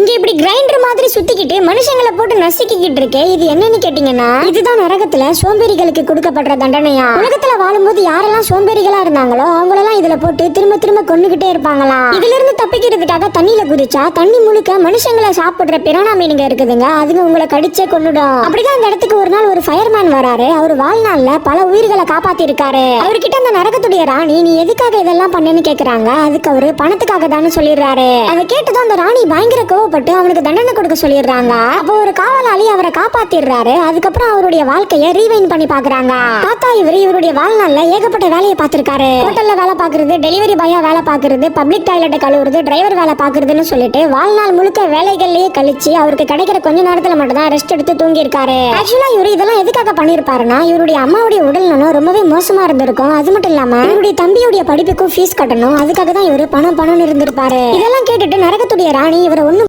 இங்க இப்படி கிரைண்டர் மாதிரி சுத்திக்கிட்டு மனுஷங்களை போட்டு நசுக்கிக்கிட்டு இருக்கே, இது என்னன்னு கேட்டீங்கன்னா இதுதான் நரகத்துல சோம்பேறிகளுக்கு கொடுக்கப்படுற தண்டனையா. உலகத்துல வாழும்போது யாரெல்லாம் சோம்பேறிகளா இருந்தாங்களோ அவங்களெல்லாம் இதுல போட்டு திரும்ப திரும்ப கொன்னுகிட்டே இருப்பாங்களாம். இதுல இருந்து தப்பிக்கிறதுக்காக தண்ணியில குதிச்சா தண்ணி முழுக்க மனுஷங்களை சாப்பிடுற பிரானா மீனுங்க இருக்குதுங்க, அதுங்க உங்களை கடிச்சே கொன்னுடும். அப்படிதான் இந்த இடத்துக்கு ஒரு நாள் ஒரு ஃபயர்மேன் வராரு. அவர் வாழ்நாள்ல பல உயிர்களை காப்பாத்தி இருக்காரு. அவர்கிட்ட அந்த நரகத்துடைய ராணி நீ எதுக்காக இதெல்லாம் பண்ணேன்னு கேக்குறாங்க. அதுக்கு அவரு பணத்துக்காக தானே சொல்லிடுறாரு. அதை கேட்டுதான் அந்த ராணி பயங்கர கோவப்பட்டு அவனுக்கு தண்டனை கொடுக்க சொல்லிடுறாங்க. அப்போ ஒரு காவலாளி அவரை காப்பாத்திடுறாரு. அதுக்கப்புறம் அவருடைய வாழ்க்கைய ரீவைண்ட் பண்ணி பாக்குறாங்க. தாத்தா இவருடைய வாழ்நாள்ல ஏகப்பட்ட வேலையை பார்த்திருக்காரு. ஹோட்டல்ல வேலை பாக்குறது, டெலிவரி பாயா வேலை பாக்குறது, பப்ளிக் டாய்லெட்டை கழுவுறது, டிரைவர் வேலை பாக்குறதுன்னு சொல்லிட்டு வாழ்நாள் முழுக்க வேலைகள்லயே கழிச்சு அவருக்கு கிடைக்கிற கொஞ்ச நேரத்துல மட்டும் தான் ரெஸ்ட் எடுத்து தூங்கி இருக்காரு. ஆக்சுவலா இவரு இதெல்லாம் எதுக்காக பண்ணிருப்பாருன்னா இவருடைய அம்மாவுடைய உடல் நலம் ரொம்பவே மோசமா இருந்திருக்கும். அது மட்டும் இல்லாம இவருடைய தம்பியுடைய படிப்புக்கும் ஃபீஸ் கட்டணும். அதுக்காக தான் இவரு பணம் இருந்திருப்பாரு. இதெல்லாம் கேட்டுட்டு நரகத்துடைய ராணி இவரை ஒண்ணு